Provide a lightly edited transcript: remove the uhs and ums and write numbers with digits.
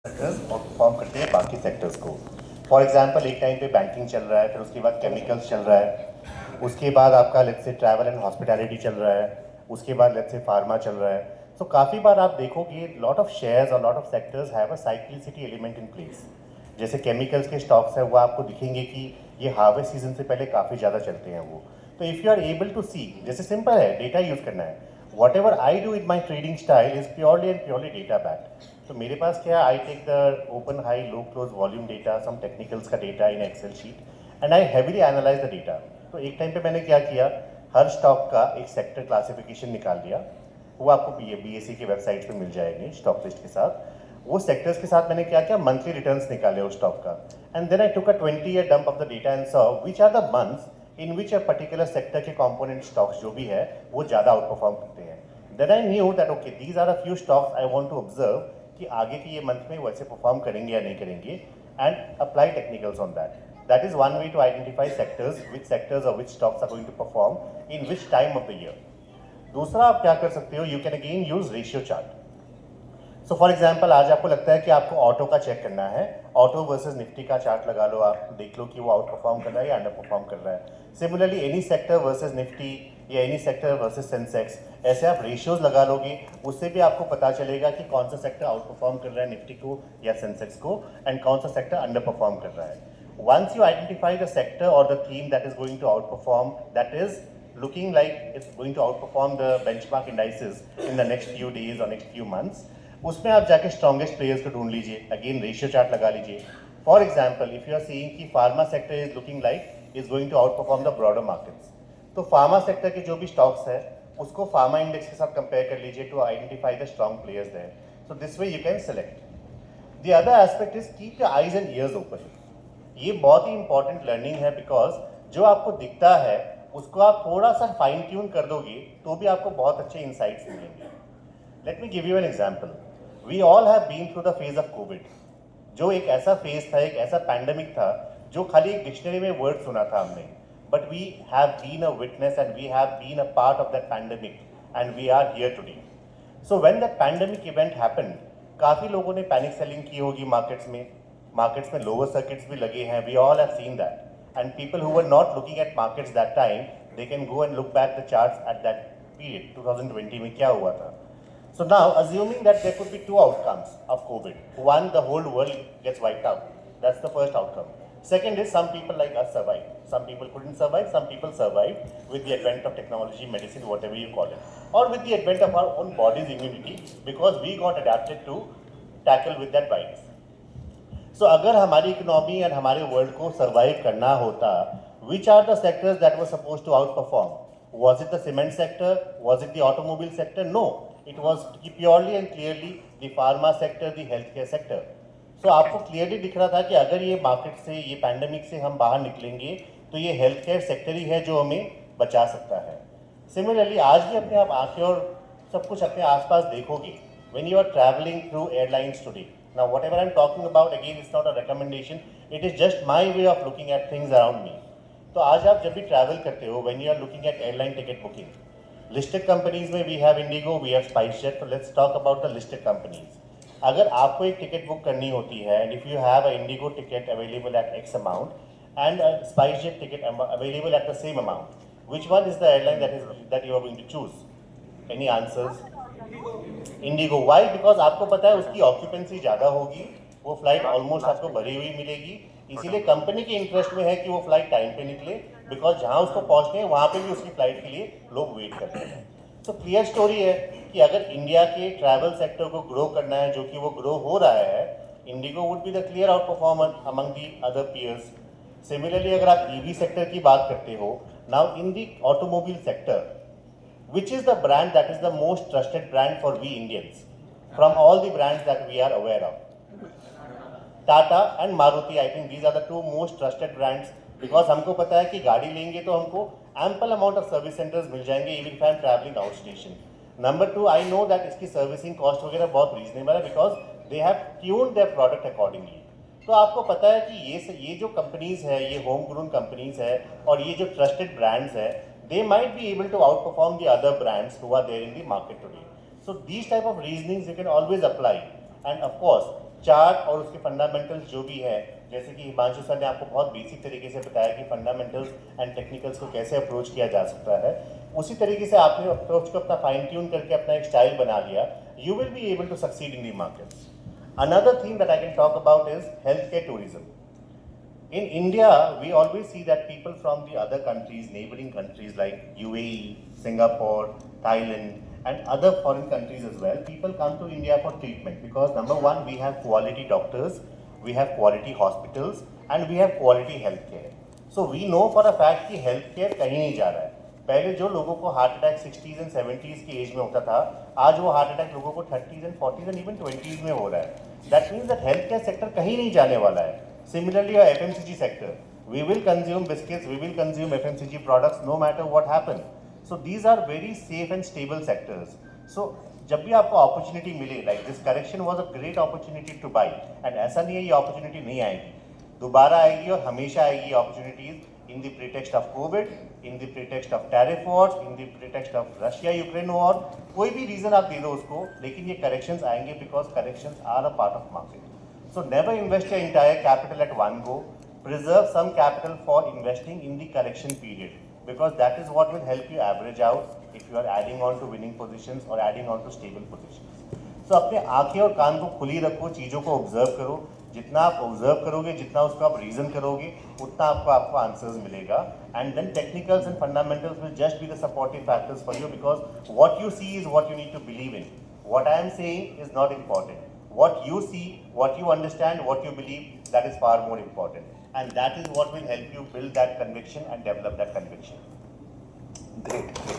Sectors और perform करते हैं बाकी सेक्टर्स को। फॉर एग्जांपल एक टाइम पे बैंकिंग चल रहा है, फिर उसके बाद केमिकल्स चल रहा है, उसके बाद आपका let's say travel and hospitality चल रहा है, उसके बाद लेट्स से फार्मा चल रहा है। सो काफ़ी बार आप देखोगे लॉट ऑफ शेयर्स और lot of sectors have a cyclicity element in place. जैसे केमिकल्स के स्टॉक्स है वो आपको दिखेंगे कि ये हार्वेस्ट सीजन से पहले काफ़ी ज़्यादा चलते हैं वो। तो if you are able to see, जैसे सिंपल है, डेटा यूज़ करना है। Whatever I do in my trading style is purely and purely data back. तो मेरे पास क्या, I take the open high low close volume data, some technicals का data in Excel sheet and I heavily analyse the data. तो एक time पे मैंने क्या किया, हर स्टॉक का एक सेक्टर क्लासिफिकेशन निकाल लिया। वो आपको BSE की वेबसाइट पे मिल जाएंगे स्टॉक लिस्ट के साथ। वो सेक्टर्स के साथ मैंने क्या किया, मंथली रिटर्न्स निकाले उस स्टॉक का, and then I took a 20-year dump of the data and saw which are the months in which a particular sector के कंपोनेंट स्टॉक्स जो भी है वो ज़्यादा आउट परफॉर्म करते हैं। Then I knew that okay these are a few stocks I want to observe कि आगे के ये मंथ में वैसे परफॉर्म करेंगे या नहीं करेंगे, and apply technicals on that. That is one way to identify sectors, which sectors और which stocks are going to perform in which time of the year. दूसरा आप क्या कर सकते हो, you can again use ratio chart. So for example आज आपको लगता है कि आपको ऑटो का चेक करना है, ऑटो वर्सेज निफ्टी का चार्ट लगा लो, आप देख लो कि वो आउट परफॉर्म कर रहा है या अंडर परफॉर्म कर रहा है। Similarly any sector versus Nifty या एनी सेक्टर वर्सेज सेंसेक्स, ऐसे आप रेशियोज लगा लोगे, उससे भी आपको पता चलेगा कि कौन सा सेक्टर आउट परफॉर्म कर रहा है निफ्टी को या सेंसेक्स को, एंड कौन सा सेक्टर अंडर परफॉर्म कर रहा है। once you identify the sector or the theme that is going to outperform, that is looking like it's going to outperform the benchmark indices in the next few days or next few months, उसमें आप जाके strongest players को ढूंढ लीजिए, again ratio chart लगा लीजिए। For example if you are seeing कि pharma sector is looking like is going to outperform the broader markets, तो फार्मा सेक्टर के जो भी स्टॉक्स है उसको फार्मा इंडेक्स के साथ कंपेयर कर लीजिए to identify the strong players there. So this way you can select. The other aspect is keep your eyes and ears open. ये बहुत ही इंपॉर्टेंट लर्निंग है, बिकॉज जो आपको दिखता है उसको आप थोड़ा सा फाइन ट्यून कर दोगे तो भी आपको बहुत अच्छे इंसाइट्स मिलेंगे। Let me give you an example. We all have been through the phase of COVID, जो एक ऐसा फेज था, एक ऐसा पैंडमिक था जो खाली एक डिक्शनरी में वर्ड सुना था हमने, but we have been a witness and we have been a part of that pandemic and we are here today. So when that pandemic event happened, काफ़ी लोगों ने पैनिक सेलिंग की होगी मार्केट्स में लोअर सर्किट्स भी लगे हैं, we all have seen that, and people who were not looking at markets that time, they can go and look back the charts at that period 2020 में क्या हुआ था। So now, assuming that there could be two outcomes of COVID. One, the whole world gets wiped out. That's the first outcome. Second is some people like us survived. Some people couldn't survive. Some people survived with the advent of technology, medicine, whatever you call it, or with the advent of our own body's immunity, because we got adapted to tackle with that virus. So अगर हमारी economy and हमारे world को survive करना होता, which are the sectors that were supposed to outperform? Was it the cement sector? Was it the automobile sector? No, it was purely and clearly the pharma sector, the healthcare sector. So आपको clearly दिख रहा था कि अगर ये market से, ये pandemic से हम बाहर निकलेंगे तो ये हेल्थ केयर सेक्टर ही है जो हमें बचा सकता है। सिमिलरली आज भी अपने आप आंखें और सब कुछ अपने आसपास देखोगे when you are traveling through airlines today. Now whatever I'm talking about, again it's not a recommendation, it is just my way of looking at things around me. तो आज आप जब भी ट्रैवल करते हो, when you are looking at airline ticket booking, listed companies में we have Indigo, we have SpiceJet, so let's talk about the listed companies. अगर आपको एक टिकट बुक करनी होती है and if you have a Indigo ticket available at X amount and a SpiceJet ticket available at the same amount, which one is the airline that you are going to choose? Any answers? IndiGo. Why? Because आपको पता है उसकी occupancy ज़्यादा होगी, वो flight almost आपको भरी हुई मिलेगी, इसीलिए कंपनी के इंटरेस्ट में है कि वो फ्लाइट टाइम पे निकले, बिकॉज जहाँ उसको पहुँचने हैं वहाँ पे भी उसकी फ्लाइट के लिए लोग वेट करते हैं। तो क्लियर स्टोरी है कि अगर इंडिया के ट्रैवल सेक्टर को ग्रो करना है, जो कि वो ग्रो हो रहा है, IndiGo would be the clear outperformer among the other peers. Similarly अगर आप ईवी सेक्टर की बात करते हो, now in the automobile sector, which is the brand that is the most trusted brand for we Indians from all the brands that we are aware of? Tata and Maruti, I think these are the two most trusted brands, because हमको पता है कि गाड़ी लेंगे तो हमको ample amount of service centers मिल जाएंगे even if I am traveling out station. Number two, I know that इसकी सर्विसिंग कॉस्ट वगैरह बहुत रीजनेबल है, because they have tuned their product accordingly. तो आपको पता है कि ये जो कंपनीज है, ये होम ग्रोन कंपनीज है और ये जो ट्रस्टेड ब्रांड्स है, they might be able to outperform the other brands who are there in the market today. So these type of reasonings you can always apply, and of course chart और उसके fundamentals जो भी है, जैसे कि Himanshu sir ने आपको बहुत बेसिक तरीके से बताया कि फंडामेंटल्स एंड टेक्निकल्स को कैसे अप्रोच किया जा सकता है, उसी तरीके से आपने अप्रोच को अपना फाइन ट्यून करके अपना एक स्टाइल बना लिया, you will be able to succeed in the markets. Another thing that I can talk about is healthcare tourism. In India, we always see that people from the other countries, neighboring countries like UAE, Singapore, Thailand, and other foreign countries as well, people come to India for treatment because number one, we have quality doctors, we have quality hospitals, and we have quality healthcare. So we know for a fact कि healthcare कहीं नहीं जा रहा है. पहले जो लोगों को heart attack 60s and 70s की एज में होता था, आज वो हार्ट अटैक लोगों को 30s and 40s and even 20s में हो रहा है. That means that health care sector कहीं नहीं जाने वाला है. सिमिलरली और FMCG sector, we will consume biscuits, we will consume FMCG products no matter what happen. So these are very safe and stable sectors. So जब भी आपको opportunity मिले, like this correction was a great opportunity to buy, and ऐसा नहीं है ये opportunity नहीं आएगी, दोबारा आएगी और हमेशा आएगी opportunities. In the pretext of COVID, in the pretext of tariff wars, in the pretext of Russia-Ukraine war, कोई भी reason आप दे दो उसको, लेकिन ये corrections आएंगे because corrections are a part of market. So never invest your entire capital at one go. Preserve some capital for investing in the correction period because that is what will help you average out if you are adding on to winning positions or adding on to stable positions. So अपने आंखें और कान को खुली रखो, चीज़ों को observe करो. जितना आप ऑब्जर्व करोगे, जितना उसको आप रीजन करोगे, उतना आपको आंसर्स मिलेगा. And then technicals and fundamentals will just be the supportive factors for you because what you see is what you need to believe in. What I am saying is not important. What you see, what you understand, what you believe, that is far more important. And that is what will help you build that conviction and develop that conviction. Great.